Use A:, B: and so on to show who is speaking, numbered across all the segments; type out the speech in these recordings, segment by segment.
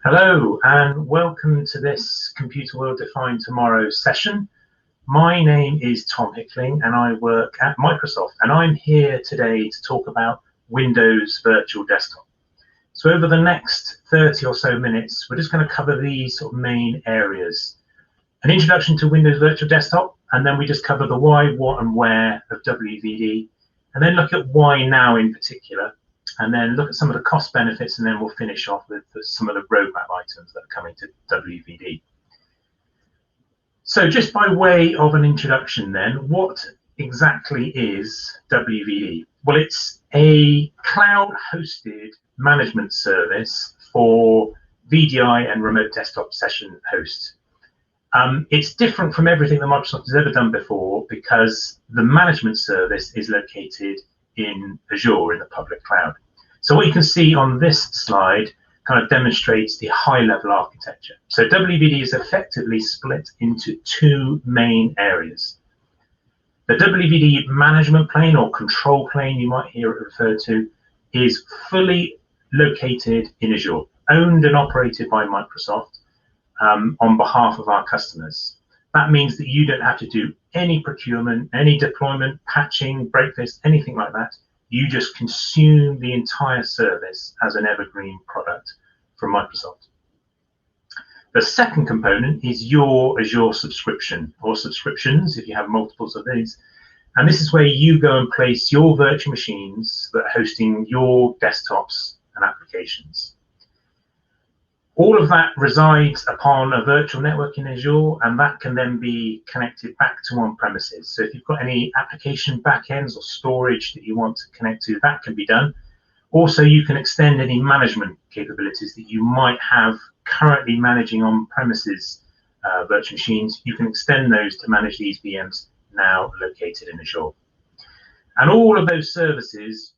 A: Hello and welcome to this Computer Will Define Tomorrow session. My name is Tom Hickling and I work at Microsoft, and I'm here today to talk about Windows Virtual Desktop. So over the next 30 or so minutes, we're just going to cover these sort of main areas. An introduction to Windows Virtual Desktop, and then we just cover the why, what and where of WVD, and then look at why now in particular, and then look at some of the cost benefits, and then we'll finish off with some of the roadmap items that are coming to WVD. So just by way of an introduction then, what exactly is WVD? Well, it's a cloud-hosted management service for VDI and remote desktop session hosts. It's different from everything that Microsoft has ever done before because the management service is located in Azure, in the public cloud. So what you can see on this slide kind of demonstrates the high-level architecture. So WVD is effectively split into two main areas. The WVD management plane, or control plane you might hear it referred to, is fully located in Azure, owned and operated by Microsoft on behalf of our customers. That means that you don't have to do any procurement, any deployment, patching, breakfast, anything like that. You just consume the entire service as an evergreen product from Microsoft. The second component is your Azure subscription, or subscriptions if you have multiples of these. And this is where you go and place your virtual machines that are hosting your desktops and applications. All of that resides upon a virtual network in Azure, and that can then be connected back to on-premises. So if you've got any application backends or storage that you want to connect to, that can be done. Also, you can extend any management capabilities that you might have currently managing on-premises virtual machines. You can extend those to manage these VMs now located in Azure. And all of those services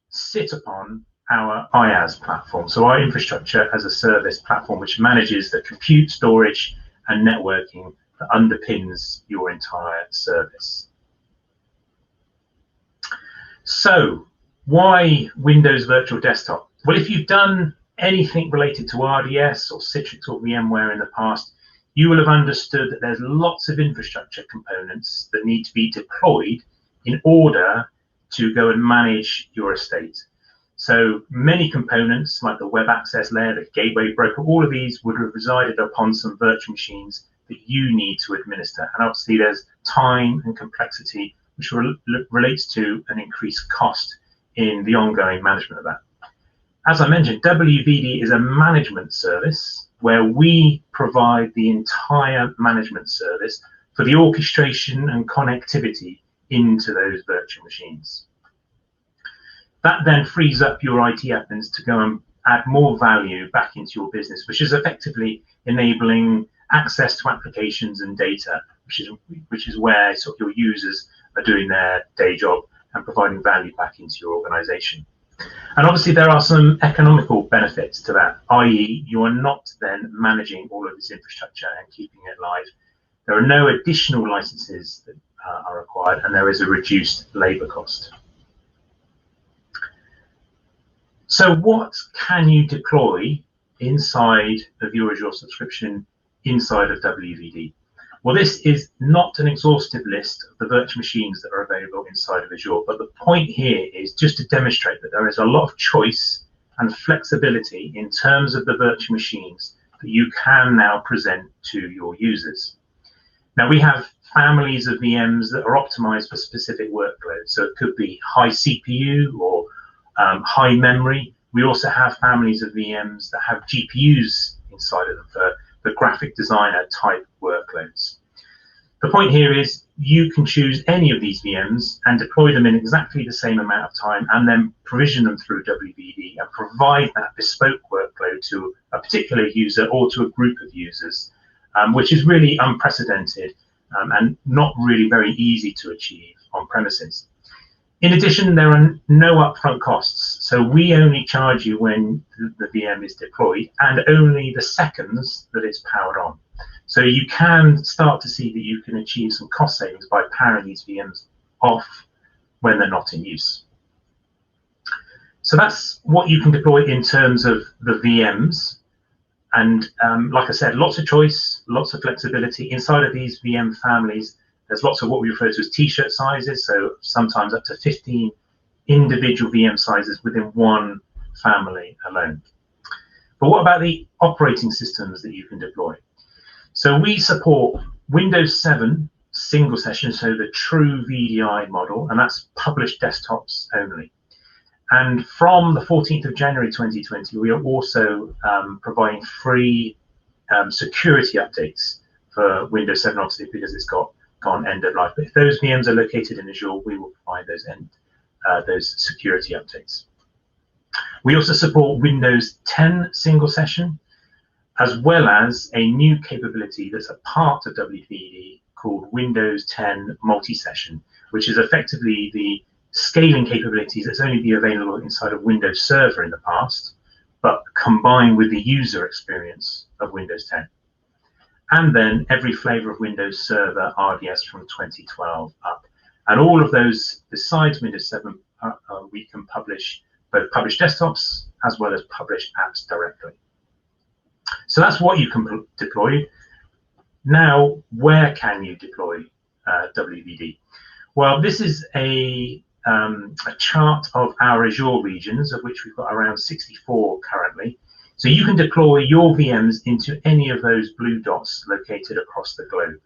A: sit upon our IaaS platform, so our infrastructure as a service platform, which manages the compute, storage, and networking that underpins your entire service. So, why Windows Virtual Desktop? Well, if you've done anything related to RDS or Citrix or VMware in the past, you will have understood that there's lots of infrastructure components that need to be deployed in order to go and manage your estate. So many components like the web access layer, the gateway broker, all of these would have resided upon some virtual machines that you need to administer. And obviously there's time and complexity, which relates to an increased cost in the ongoing management of that. As I mentioned, WVD is a management service where we provide the entire management service for the orchestration and connectivity into those virtual machines. That then frees up your IT admins to go and add more value back into your business, which is effectively enabling access to applications and data, which is where sort of your users are doing their day job and providing value back into your organization. And obviously there are some economical benefits to that, i.e. you are not then managing all of this infrastructure and keeping it live. There are no additional licenses that are required, and there is a reduced labor cost. So what can you deploy inside of your Azure subscription inside of WVD? Well, this is not an exhaustive list of the virtual machines that are available inside of Azure, but the point here is just to demonstrate that there is a lot of choice and flexibility in terms of the virtual machines that you can now present to your users. Now, we have families of VMs that are optimized for specific workloads. So it could be high CPU or high memory. We also have families of VMs that have GPUs inside of them for the graphic designer type workloads. The point here is you can choose any of these VMs and deploy them in exactly the same amount of time, and then provision them through WVD and provide that bespoke workload to a particular user or to a group of users, which is really unprecedented and not really very easy to achieve on premises. In addition, there are no upfront costs. So we only charge you when the VM is deployed and only the seconds that it's powered on. So you can start to see that you can achieve some cost savings by powering these VMs off when they're not in use. So that's what you can deploy in terms of the VMs. And like I said, lots of choice, lots of flexibility. Inside of these VM families, there's lots of what we refer to as t-shirt sizes, so sometimes up to 15 individual VM sizes within one family alone. But what about the operating systems that you can deploy? So we support Windows 7 single session, so the true VDI model, and that's published desktops only. And from the 14th of January 2020, we are also providing free security updates for Windows 7, obviously, because it's gone end of life. But if those VMs are located in Azure, we will provide those security updates. We also support Windows 10 single session, as well as a new capability that's a part of WVD called Windows 10 multi-session, which is effectively the scaling capabilities that's only been available inside of Windows Server in the past, but combined with the user experience of Windows 10. And then every flavor of Windows Server RDS from 2012 up. And all of those, besides Windows 7, we can publish both published desktops as well as published apps directly. So that's what you can deploy. Now, where can you deploy WVD? Well, this is a chart of our Azure regions, of which we've got around 64 currently. So you can deploy your VMs into any of those blue dots located across the globe.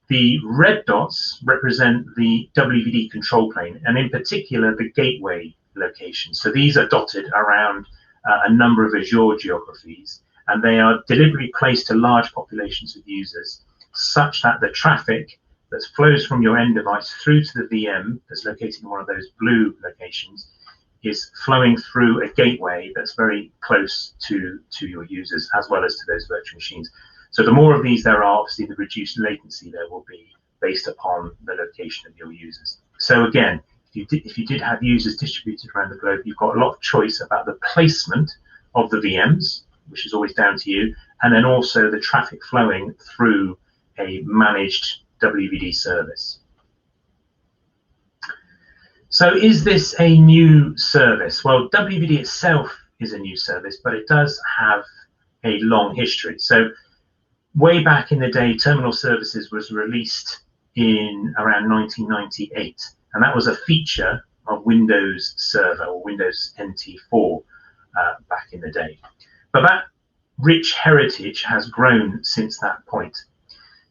A: The red dots represent the WVD control plane, and in particular, the gateway location. So these are dotted around a number of Azure geographies, and they are deliberately placed to large populations of users, such that the traffic that flows from your end device through to the VM that's located in one of those blue locations is flowing through a gateway that's very close to your users, as well as to those virtual machines. So the more of these there are, obviously the reduced latency there will be based upon the location of your users. So again, if you did have users distributed around the globe, you've got a lot of choice about the placement of the VMs, which is always down to you, and then also the traffic flowing through a managed WVD service. So is this a new service? Well, WVD itself is a new service, but it does have a long history. So way back in the day, Terminal Services was released in around 1998, and that was a feature of Windows Server or Windows NT4 back in the day. But that rich heritage has grown since that point.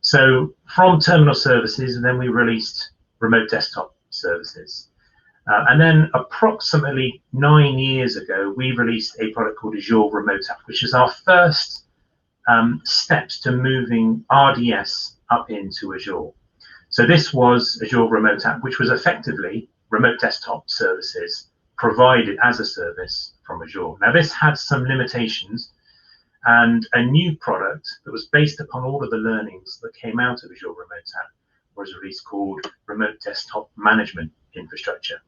A: So from Terminal Services, and then we released Remote Desktop Services. And then approximately 9 years ago, we released a product called Azure Remote App, which is our first steps to moving RDS up into Azure. So this was Azure Remote App, which was effectively remote desktop services provided as a service from Azure. Now this had some limitations, and a new product that was based upon all of the learnings that came out of Azure Remote App was released called Remote Desktop Management Infrastructure.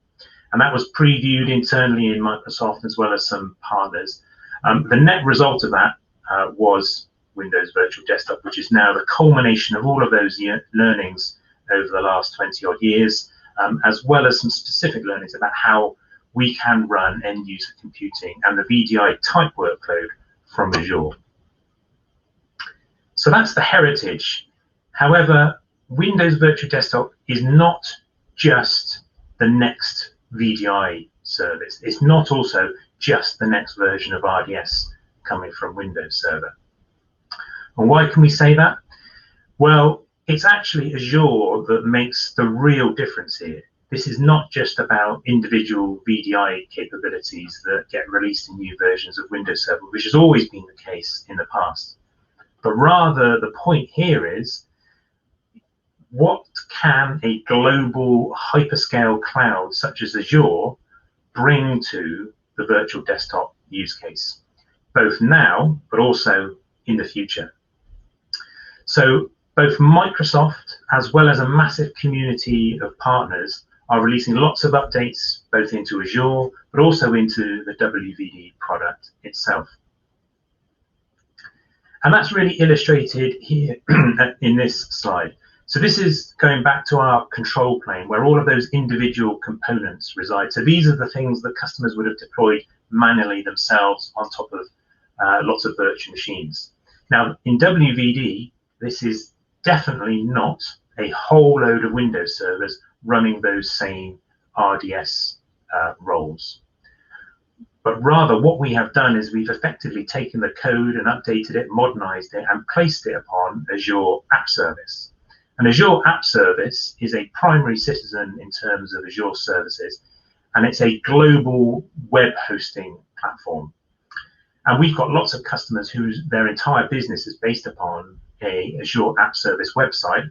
A: And that was previewed internally in Microsoft as well as some partners. The net result of that was Windows Virtual Desktop, which is now the culmination of all of those learnings over the last 20 odd years, as well as some specific learnings about how we can run end user computing and the VDI type workload from Azure. So that's the heritage. However, Windows Virtual Desktop is not just the next VDI service. It's not also just the next version of RDS coming from Windows Server. And why can we say that? Well, it's actually Azure that makes the real difference here. This is not just about individual VDI capabilities that get released in new versions of Windows Server, which has always been the case in the past. But rather, the point here is, what can a global hyperscale cloud such as Azure bring to the virtual desktop use case, both now, but also in the future? So both Microsoft, as well as a massive community of partners, are releasing lots of updates, both into Azure, but also into the WVD product itself. And that's really illustrated here in this slide. So this is going back to our control plane, where all of those individual components reside. So these are the things that customers would have deployed manually themselves on top of lots of virtual machines. Now, in WVD, this is definitely not a whole load of Windows servers running those same RDS roles. But rather, what we have done is we've effectively taken the code and updated it, modernized it, and placed it upon Azure App Service. And Azure App Service is a primary citizen in terms of Azure services, and it's a global web hosting platform. And we've got lots of customers whose their entire business is based upon a Azure App Service website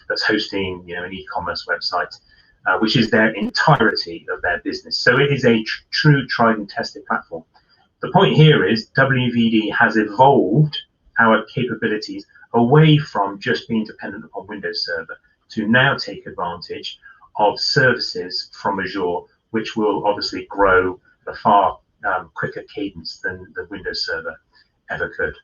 A: that's hosting, an e-commerce website, which is their entirety of their business. So it is a true tried and tested platform. The point here is WVD has evolved our capabilities away from just being dependent upon Windows Server to now take advantage of services from Azure, which will obviously grow at a far quicker cadence than the Windows Server ever could.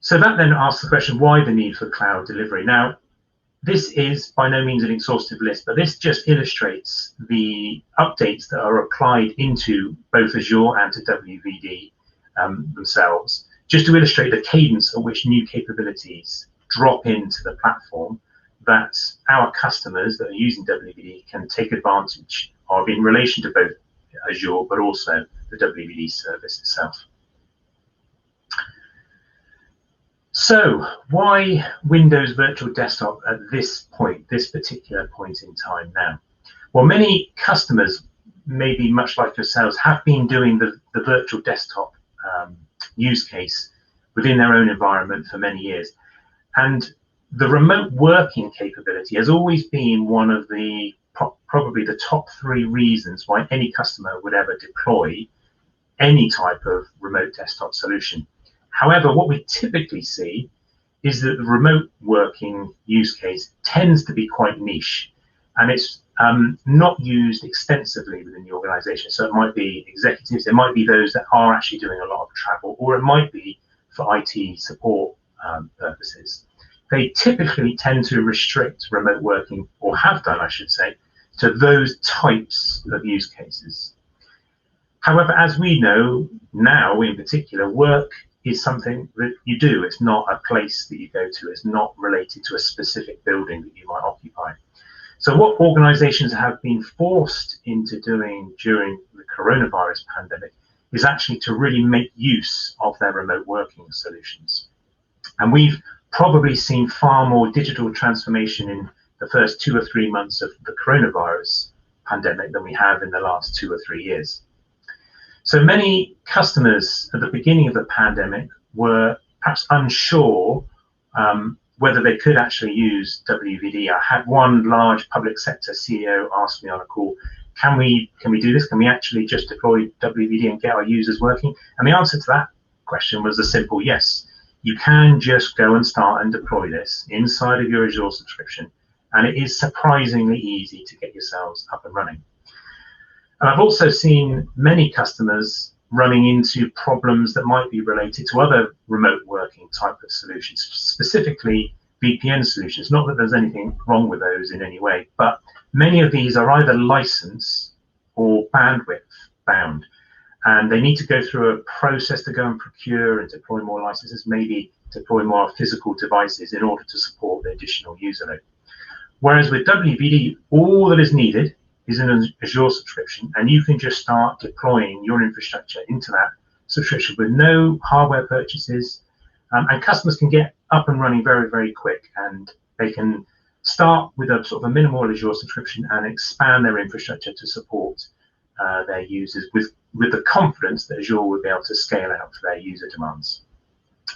A: So that then asks the question, why the need for cloud delivery? Now, this is by no means an exhaustive list, but this just illustrates the updates that are applied into both Azure and to WVD themselves, just to illustrate the cadence at which new capabilities drop into the platform that our customers that are using WVD can take advantage of in relation to both Azure, but also the WVD service itself. So why Windows Virtual Desktop at this particular point in time now? Well, many customers, maybe much like yourselves, have been doing the virtual desktop use case within their own environment for many years. And the remote working capability has always been one of the probably the top 3 reasons why any customer would ever deploy any type of remote desktop solution. However, what we typically see is that the remote working use case tends to be quite niche, and it's not used extensively within the organization. So it might be executives, it might be those that are actually doing a lot of travel, or it might be for IT support purposes. They typically tend to restrict remote working, or have done, I should say, to those types of use cases. However, as we know now in particular, work is something that you do. It's not a place that you go to. It's not related to a specific building that you might occupy. So what organizations have been forced into doing during the coronavirus pandemic is actually to really make use of their remote working solutions. And we've probably seen far more digital transformation in the first 2 or 3 months of the coronavirus pandemic than we have in the last 2 or 3 years. So many customers at the beginning of the pandemic were perhaps unsure whether they could actually use WVD. I had one large public sector CEO ask me on a call, can we do this? Can we actually just deploy WVD and get our users working? And the answer to that question was a simple yes. You can just go and start and deploy this inside of your Azure subscription, and it is surprisingly easy to get yourselves up and running. And I've also seen many customers running into problems that might be related to other remote working type of solutions, specifically VPN solutions. Not that there's anything wrong with those in any way, but many of these are either license or bandwidth bound, and they need to go through a process to go and procure and deploy more licenses, maybe deploy more physical devices in order to support the additional user load. Whereas with WVD, all that is needed is an Azure subscription, and you can just start deploying your infrastructure into that subscription with no hardware purchases, and customers can get up and running very, very quick, and they can start with a sort of a minimal Azure subscription and expand their infrastructure to support their users with the confidence that Azure will be able to scale out for their user demands.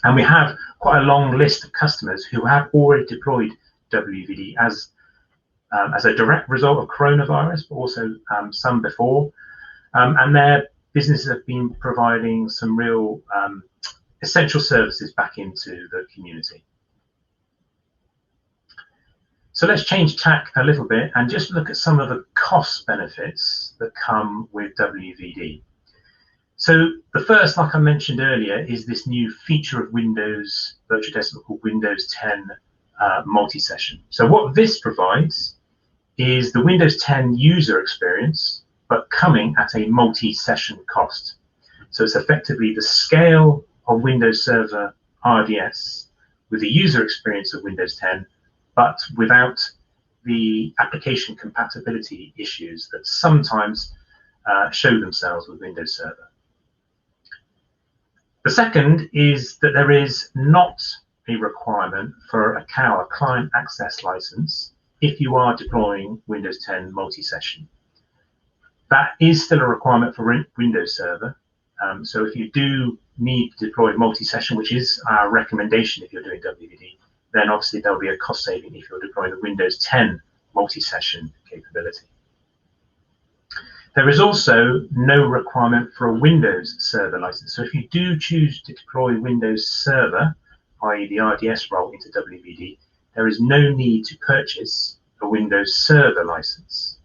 A: And we have quite a long list of customers who have already deployed WVD as a direct result of coronavirus, but also some before, and their businesses have been providing some real essential services back into the community. So let's change tack a little bit and just look at some of the cost benefits that come with WVD. So the first, like I mentioned earlier, is this new feature of Windows Virtual Desktop called Windows 10 multi-session. So what this provides is the Windows 10 user experience, but coming at a multi-session cost. So it's effectively the scale of Windows Server RDS with the user experience of Windows 10, but without the application compatibility issues that sometimes show themselves with Windows Server. The second is that there is not a requirement for a CAL, a client access license, if you are deploying Windows 10 multi-session. That is still a requirement for Windows Server. So if you do need to deploy multi-session, which is our recommendation if you're doing WVD, then obviously there'll be a cost saving if you're deploying the Windows 10 multi-session capability. There is also no requirement for a Windows Server license. So if you do choose to deploy Windows Server, i.e. the RDS role into WVD, there is no need to purchase a Windows Server license.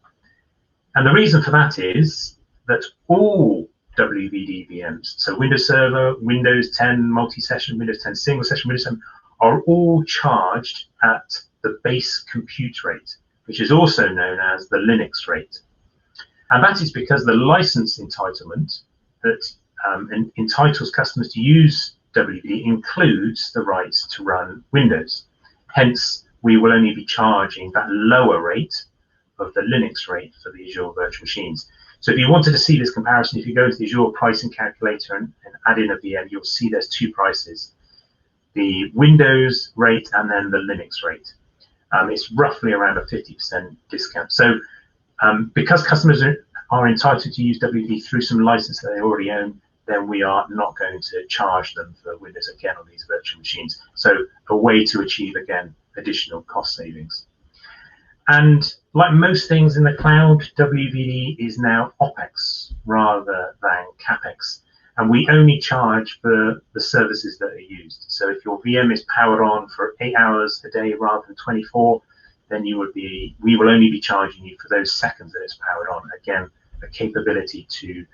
A: And the reason for that is that all WVD VMs, so Windows Server, Windows 10 multi-session, Windows 10 single session, Windows 10, are all charged at the base compute rate, which is also known as the Linux rate. And that is because the license entitlement that entitles customers to use WVD includes the rights to run Windows. Hence, we will only be charging that lower rate of the Linux rate for the Azure virtual machines. So if you wanted to see this comparison, if you go to the Azure pricing calculator and add in a VM, you'll see there's two prices, the Windows rate and then the Linux rate. It's roughly around a 50% discount. So because customers are entitled to use WVD through some license that they already own, then we are not going to charge them for Windows again on these virtual machines. So a way to achieve, again, additional cost savings. And like most things in the cloud, WVD is now OPEX rather than CAPEX. And we only charge for the services that are used. So if your VM is powered on for 8 hours a day rather than 24, then we will only be charging you for those seconds that it's powered on. Again, a capability to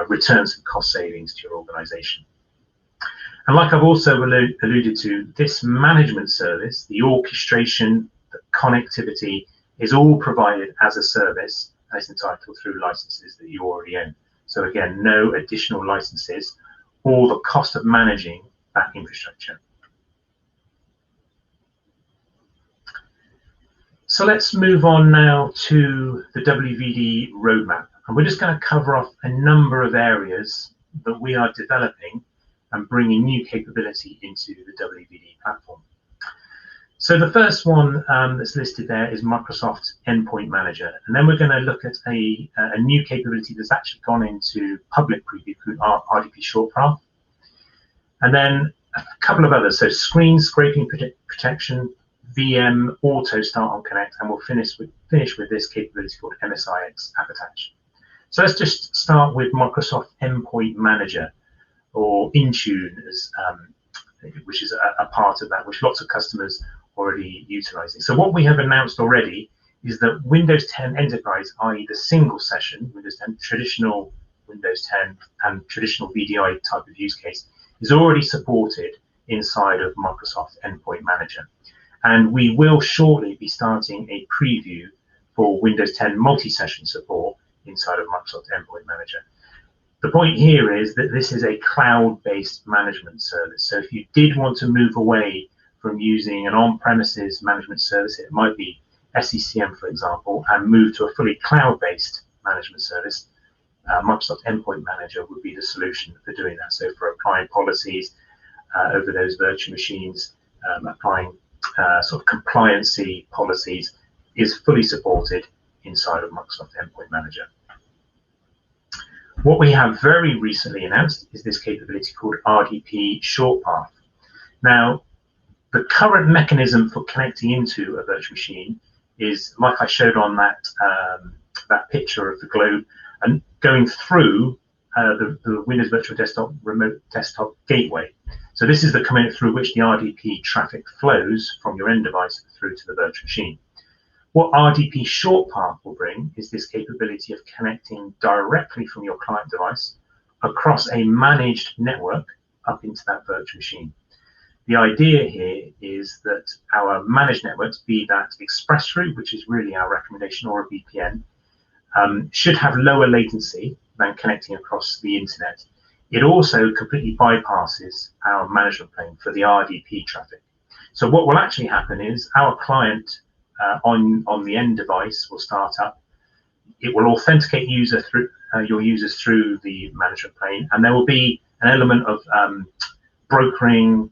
A: return some cost savings to your organization. And like I've also alluded to, this management service, the orchestration, the connectivity, is all provided as a service and is entitled through licenses that you already own. So again, no additional licenses or the cost of managing that infrastructure. So let's move on now to the WVD roadmap. And we're just going to cover off a number of areas that we are developing and bringing new capability into the WVD platform. So the first one that's listed there is Microsoft Endpoint Manager. And then we're going to look at a new capability that's actually gone into public preview called RDP Short Path. And then a couple of others. So screen scraping protection, VM auto start on connect, and we'll finish with this capability called MSI App Attach. So let's just start with Microsoft Endpoint Manager, or Intune, which is a part of that, which lots of customers already utilizing. So what we have announced already is that Windows 10 Enterprise, i.e. the single session, Windows 10, traditional Windows 10 and traditional VDI type of use case, is already supported inside of Microsoft Endpoint Manager. And we will shortly be starting a preview for Windows 10 multi-session support inside of Microsoft Endpoint Manager. The point here is that this is a cloud-based management service. So if you did want to move away from using an on-premises management service, it might be SCCM, for example, and move to a fully cloud-based management service, Microsoft Endpoint Manager would be the solution for doing that. So for applying policies over those virtual machines, applying sort of compliancy policies, is fully supported inside of Microsoft Endpoint Manager. What we have very recently announced is this capability called RDP Short Path. Now, the current mechanism for connecting into a virtual machine is, like I showed on that picture of the globe, and going through the Windows Virtual Desktop Remote Desktop Gateway. So this is the command through which the RDP traffic flows from your end device through to the virtual machine. What RDP Short Path will bring is this capability of connecting directly from your client device across a managed network up into that virtual machine. The idea here is that our managed networks, be that express route, which is really our recommendation, or a VPN, should have lower latency than connecting across the internet, It also completely bypasses our management plane for the RDP traffic. So what will actually happen is our client on the end device will start up. It will authenticate your users through the management plane, and there will be an element of brokering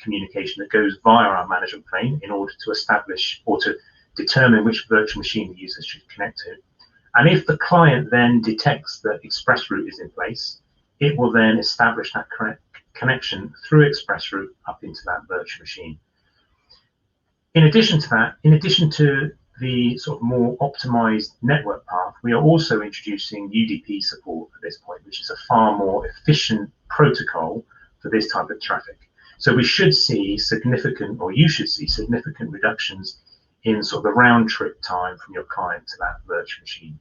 A: communication that goes via our management plane in order to establish or to determine which virtual machine the users should connect to. And if the client then detects that ExpressRoute is in place, it will then establish that correct connection through ExpressRoute up into that virtual machine. In addition to that, in addition to the sort of more optimized network path, we are also introducing UDP support at this point, which is a far more efficient protocol for this type of traffic. So we should see significant, or you should see significant reductions in sort of the round trip time from your client to that virtual machine.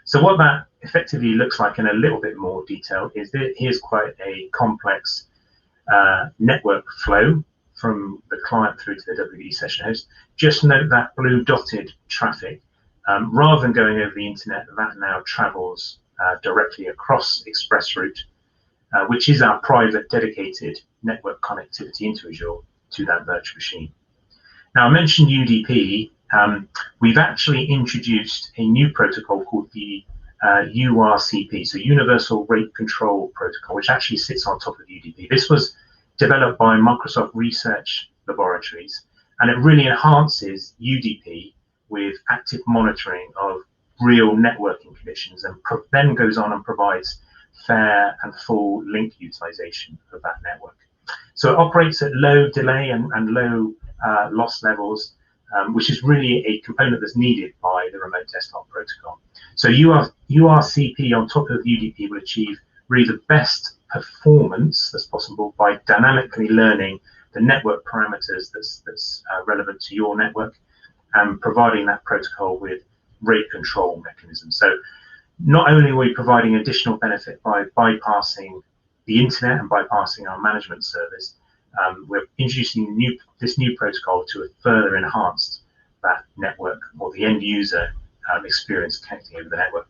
A: So what that effectively looks like in a little bit more detail is that here's quite a complex network flow from the client through to the WVD session host. Just note that blue dotted traffic, rather than going over the internet, that now travels directly across ExpressRoute, which is our private dedicated network connectivity into Azure to that virtual machine. Now, I mentioned UDP. We've actually introduced a new protocol called the URCP, so Universal Rate Control Protocol, which actually sits on top of UDP. This was developed by Microsoft Research Laboratories, and it really enhances UDP with active monitoring of real networking conditions, and then goes on and provides fair and full link utilization of that network. So it operates at low delay and low loss levels, which is really a component that's needed by the remote desktop protocol. So URCP on top of UDP will achieve really the best performance that's possible by dynamically learning the network parameters that's relevant to your network, and providing that protocol with rate control mechanisms. So not only are we providing additional benefit by bypassing the internet and bypassing our management service, we're introducing this new protocol to further enhance that network or the end user experience connecting over the network.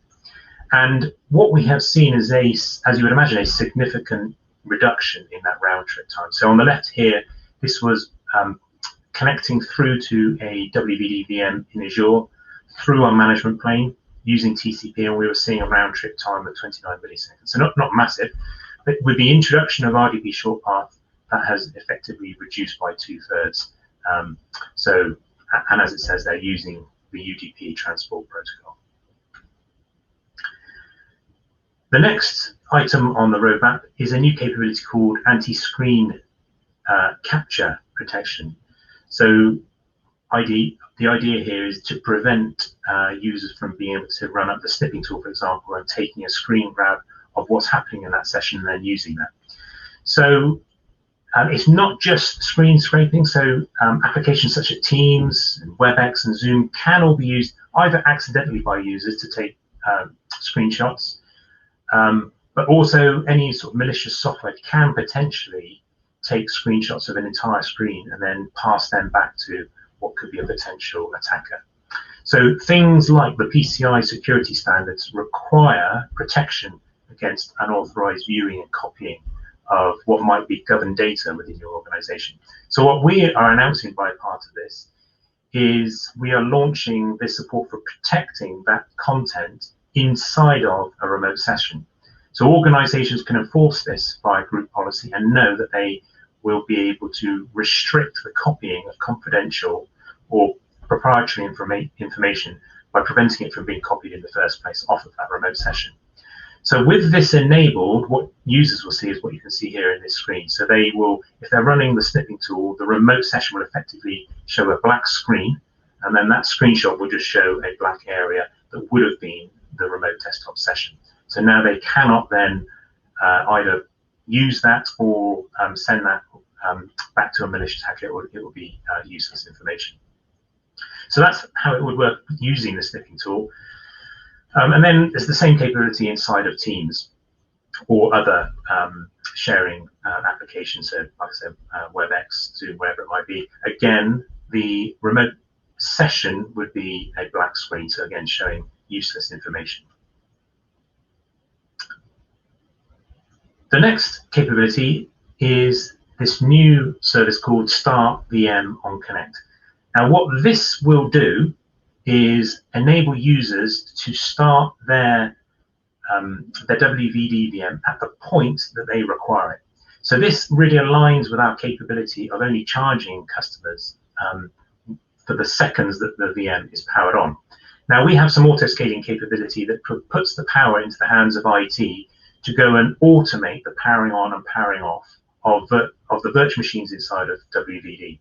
A: And what we have seen is as you would imagine, a significant reduction in that round trip time. So on the left here, this was connecting through to a WVD VM in Azure through our management plane using TCP, and we were seeing a round trip time of 29 milliseconds. So not massive, but with the introduction of RDP Short Path, that has effectively reduced by 2/3. And as it says, they're using the UDP transport protocol. The next item on the roadmap is a new capability called Antiscreen capture protection. So the idea here is to prevent users from being able to run up the snipping tool, for example, and taking a screen grab of what's happening in that session and then using that. So it's not just screen scraping. So applications such as Teams, and WebEx, and Zoom can all be used either accidentally by users to take screenshots, but also any sort of malicious software can potentially take screenshots of an entire screen and then pass them back to what could be a potential attacker. So things like the PCI security standards require protection against unauthorized viewing and copying of what might be governed data within your organization. So what we are announcing by part of this is we are launching this support for protecting that content inside of a remote session. So organizations can enforce this via group policy and know that they will be able to restrict the copying of confidential or proprietary information by preventing it from being copied in the first place off of that remote session. So with this enabled, what users will see is what you can see here in this screen. So they will, if they're running the snipping tool, the remote session will effectively show a black screen, and then that screenshot will just show a black area that would have been the remote desktop session. So now they cannot then either use that or send that back to a malicious attacker, or it will be useless information. So that's how it would work using the snipping tool. And then there's the same capability inside of Teams or other sharing applications, so like I said, WebEx, Zoom, wherever it might be. Again, the remote session would be a black screen, so again, showing useless information. The next capability is this new service called Start VM on Connect. Now, what this will do is enable users to start their WVD VM at the point that they require it. So this really aligns with our capability of only charging customers for the seconds that the VM is powered on. Now, we have some auto-scaling capability that puts the power into the hands of IT to go and automate the powering on and powering off of the virtual machines inside of WVD.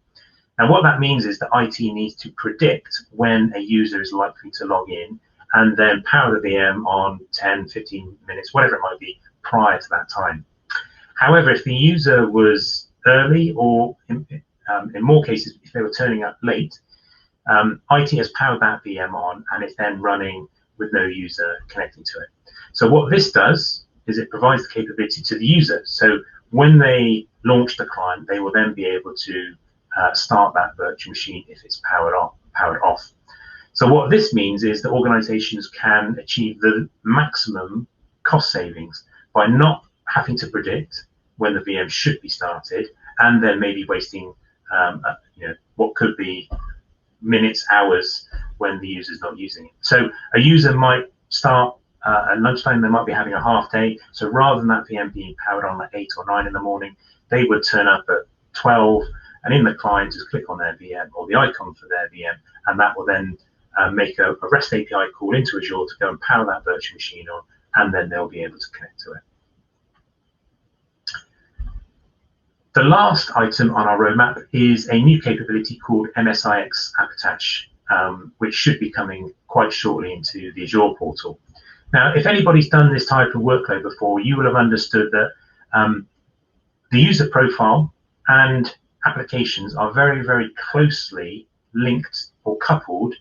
A: Now, what that means is that IT needs to predict when a user is likely to log in and then power the VM on 10, 15 minutes, whatever it might be, prior to that time. However, if the user was early, or in more cases, if they were turning up late, IT has powered that VM on and it's then running with no user connecting to it. So what this does is it provides the capability to the user. So when they launch the client, they will then be able to start that virtual machine if it's powered off. So what this means is that organizations can achieve the maximum cost savings by not having to predict when the VM should be started, and then maybe wasting what could be minutes, hours when the user's not using it. So a user might start at lunchtime, they might be having a half day. So rather than that VM being powered on at 8 or 9 in the morning, they would turn up at 12, and in the client just click on their VM or the icon for their VM, and that will then make a REST API call into Azure to go and power that virtual machine on, and then they'll be able to connect to it. The last item on our roadmap is a new capability called Msix App Attach, which should be coming quite shortly into the Azure portal. Now, if anybody's done this type of workload before, you will have understood that the user profile and applications are very, very closely linked or coupled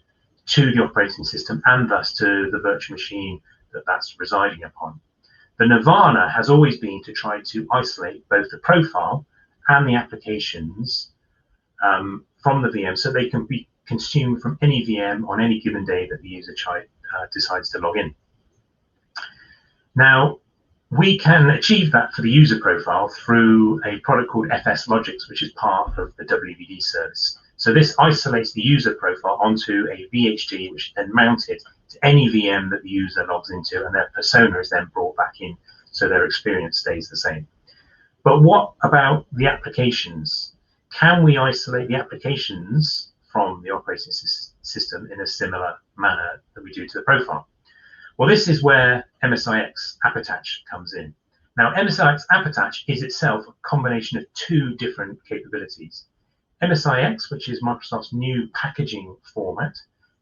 A: to the operating system and thus to the virtual machine that's residing upon. The nirvana has always been to try to isolate both the profile and the applications from the VM so they can be consumed from any VM on any given day that the user decides to log in. Now, we can achieve that for the user profile through a product called FSLogix, which is part of the WVD service. So this isolates the user profile onto a VHD, which is then mounted to any VM that the user logs into, and their persona is then brought back in, so their experience stays the same. But what about the applications? Can we isolate the applications from the operating system in a similar manner that we do to the profile? Well, this is where Msix App Attach comes in. Now, Msix App Attach is itself a combination of two different capabilities. Msix, which is Microsoft's new packaging format,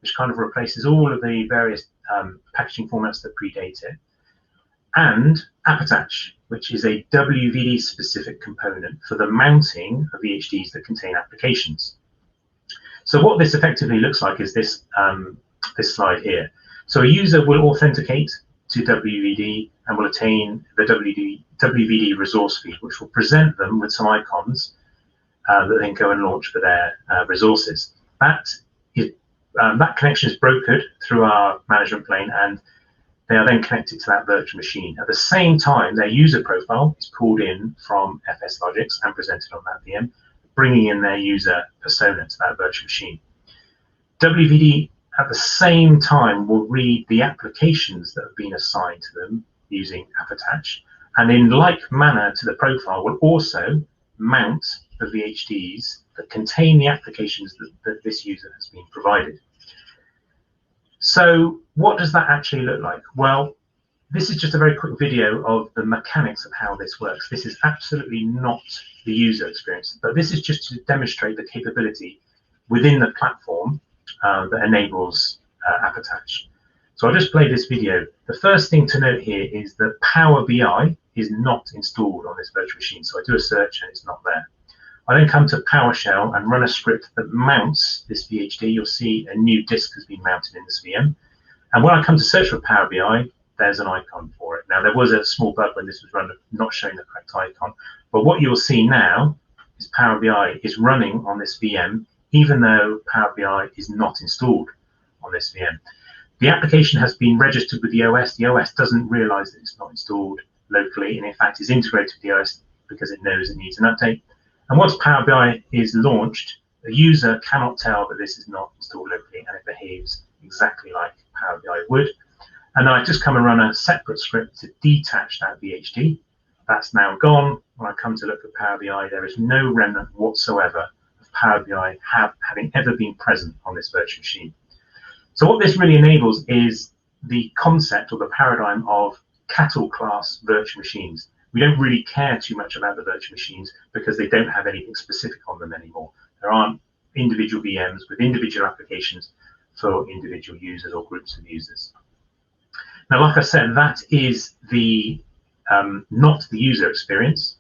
A: which kind of replaces all of the various packaging formats that predate it, and App Attach, which is a WVD-specific component for the mounting of VHDs that contain applications. So what this effectively looks like is this, this slide here. So a user will authenticate to WVD and will attain the WVD resource feed, which will present them with some icons that then go and launch for their resources. That connection is brokered through our management plane, and they are then connected to that virtual machine. At the same time, their user profile is pulled in from FSLogix and presented on that VM, bringing in their user persona to that virtual machine. WVD at the same time will read the applications that have been assigned to them using App Attach, and in like manner to the profile will also mount the VHDs that contain the applications that this user has been provided. So what does that actually look like? Well, this is just a very quick video of the mechanics of how this works. This is absolutely not the user experience, but this is just to demonstrate the capability within the platform that enables App Attach. So I'll just play this video. The first thing to note here is that Power BI is not installed on this virtual machine. So I do a search and it's not there. I then come to PowerShell and run a script that mounts this VHD. You'll see a new disk has been mounted in this VM. And when I come to search for Power BI, there's an icon for it. Now, there was a small bug when this was run, not showing the correct icon. But what you'll see now is Power BI is running on this VM, even though Power BI is not installed on this VM. The application has been registered with the OS. The OS doesn't realize that it's not installed. locally, and in fact is integrated with the OS because it knows it needs an update. And once Power BI is launched, the user cannot tell that this is not installed locally, and it behaves exactly like Power BI would. And then I just come and run a separate script to detach that VHD. That's now gone. When I come to look at Power BI, there is no remnant whatsoever of Power BI having ever been present on this virtual machine. So what this really enables is the concept or the paradigm of cattle class virtual machines. We don't really care too much about the virtual machines because they don't have anything specific on them anymore. There aren't individual VMs with individual applications for individual users or groups of users. Now, like I said, that is the not the user experience.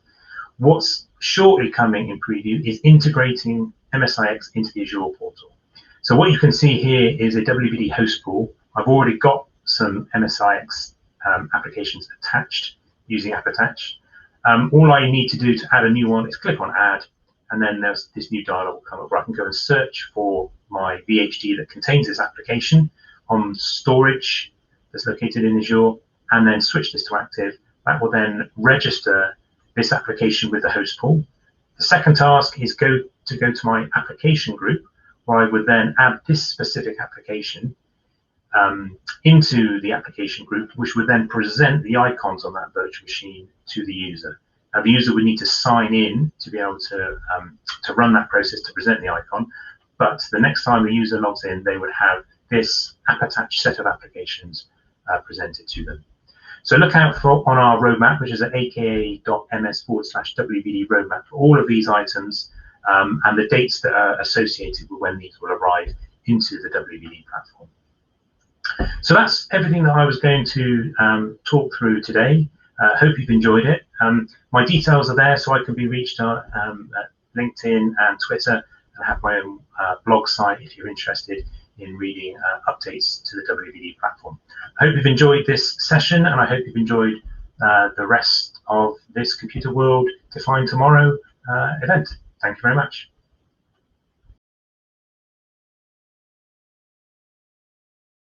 A: What's shortly coming in preview is integrating MSIX into the Azure portal. So what you can see here is a WVD host pool. I've already got some MSIX applications attached using App Attach. All I need to do to add a new one is click on Add, and then there's this new dialog will come up where I can go and search for my VHD that contains this application on storage that's located in Azure, and then switch this to active. That will then register this application with the host pool. The second task is to go to my application group, where I would then add this specific application into the application group, which would then present the icons on that virtual machine to the user. Now, the user would need to sign in to be able to run that process to present the icon, but the next time the user logs in, they would have this App Attach set of applications presented to them. So look out for on our roadmap, which is at aka.ms/WVD roadmap, for all of these items and the dates that are associated with when these will arrive into the WVD platform. So that's everything that I was going to talk through today. Hope you've enjoyed it. My details are there, so I can be reached at LinkedIn and Twitter, and have my own blog site if you're interested in reading updates to the WVD platform. I hope you've enjoyed this session, and I hope you've enjoyed the rest of this Computer World Define Tomorrow event. Thank you very much.